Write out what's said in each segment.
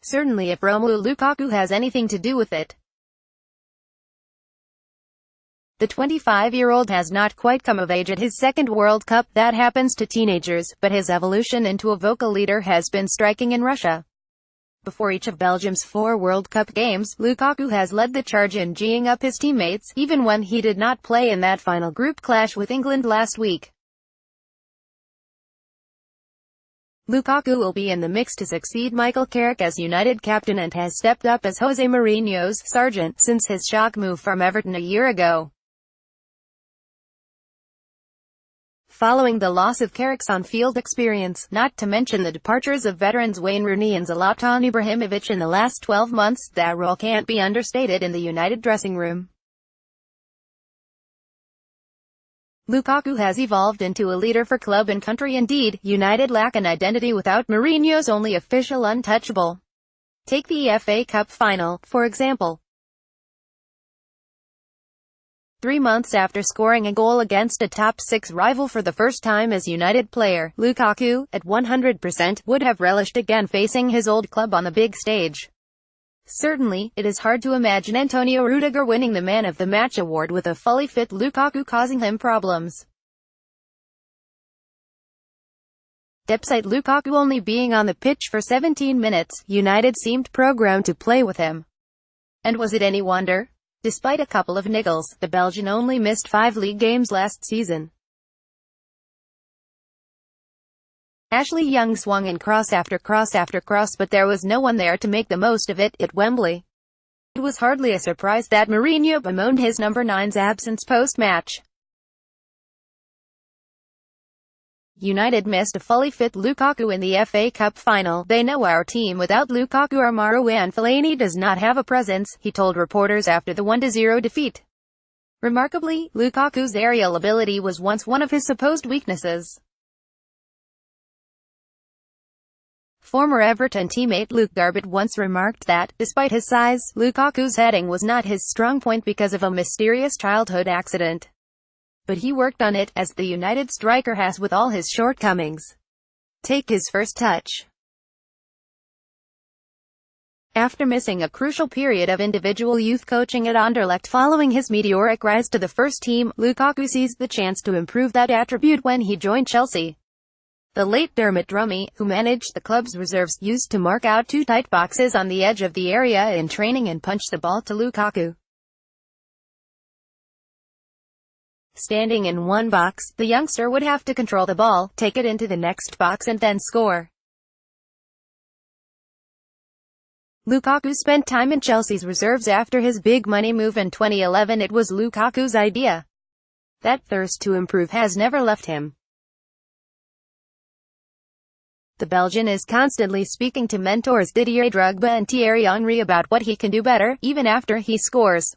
Certainly if Romelu Lukaku has anything to do with it. The 25-year-old has not quite come of age at his second World Cup. That happens to teenagers, but his evolution into a vocal leader has been striking in Russia. Before each of Belgium's 4 World Cup games, Lukaku has led the charge in geeing up his teammates, even when he did not play in that final group clash with England last week. Lukaku will be in the mix to succeed Michael Carrick as United captain and has stepped up as Jose Mourinho's sergeant since his shock move from Everton a year ago. Following the loss of Carrick's on-field experience, not to mention the departures of veterans Wayne Rooney and Zlatan Ibrahimovic in the last 12 months, that role can't be understated in the United dressing room. Lukaku has evolved into a leader for club and country. Indeed, United lack an identity without Mourinho's only official untouchable. Take the FA Cup final, for example. 3 months after scoring a goal against a top-6 rival for the first time as United player, Lukaku, at 100%, would have relished again facing his old club on the big stage. Certainly, it is hard to imagine Antonio Rudiger winning the Man of the Match award with a fully fit Lukaku causing him problems. Despite Lukaku only being on the pitch for 17 minutes, United seemed programmed to play with him. And was it any wonder? Despite a couple of niggles, the Belgian only missed 5 league games last season. Ashley Young swung in cross after cross after cross, but there was no one there to make the most of it at Wembley. It was hardly a surprise that Mourinho bemoaned his number 9's absence post-match. United missed a fully fit Lukaku in the FA Cup final. They know our team without Lukaku or Marouane Fellaini does not have a presence, he told reporters after the 1-0 defeat. Remarkably, Lukaku's aerial ability was once one of his supposed weaknesses. Former Everton teammate Luke Garbutt once remarked that, despite his size, Lukaku's heading was not his strong point because of a mysterious childhood accident. But he worked on it, as the United striker has with all his shortcomings. Take his first touch. After missing a crucial period of individual youth coaching at Anderlecht following his meteoric rise to the first team, Lukaku seized the chance to improve that attribute when he joined Chelsea. The late Dermot Drummy, who managed the club's reserves, used to mark out 2 tight boxes on the edge of the area in training and punch the ball to Lukaku. Standing in one box, the youngster would have to control the ball, take it into the next box and then score. Lukaku spent time in Chelsea's reserves after his big money move in 2011. It was Lukaku's idea. That thirst to improve has never left him. The Belgian is constantly speaking to mentors Didier Drogba and Thierry Henry about what he can do better, even after he scores.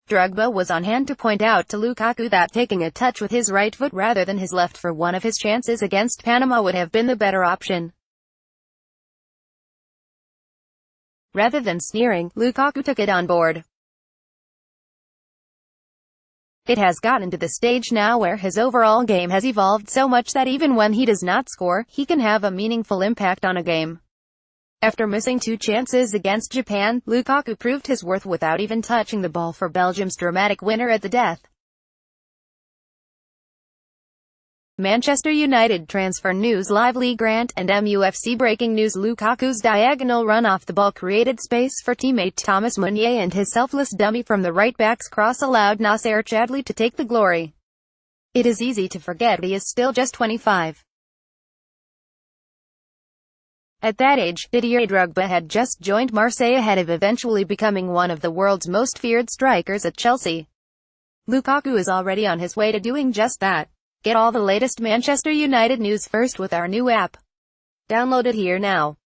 Drogba was on hand to point out to Lukaku that taking a touch with his right foot rather than his left for one of his chances against Panama would have been the better option. Rather than sneering, Lukaku took it on board. It has gotten to the stage now where his overall game has evolved so much that even when he does not score, he can have a meaningful impact on a game. After missing 2 chances against Japan, Lukaku proved his worth without even touching the ball for Belgium's dramatic winner at the death. Manchester United transfer news. Live Lee Grant and MUFC breaking news. Lukaku's diagonal run off the ball created space for teammate Thomas Meunier, and his selfless dummy from the right-back's cross allowed Nasser Chadli to take the glory. It is easy to forget he is still just 25. At that age, Didier Drogba had just joined Marseille ahead of eventually becoming one of the world's most feared strikers at Chelsea. Lukaku is already on his way to doing just that. Get all the latest Manchester United news first with our new app. Download it here now.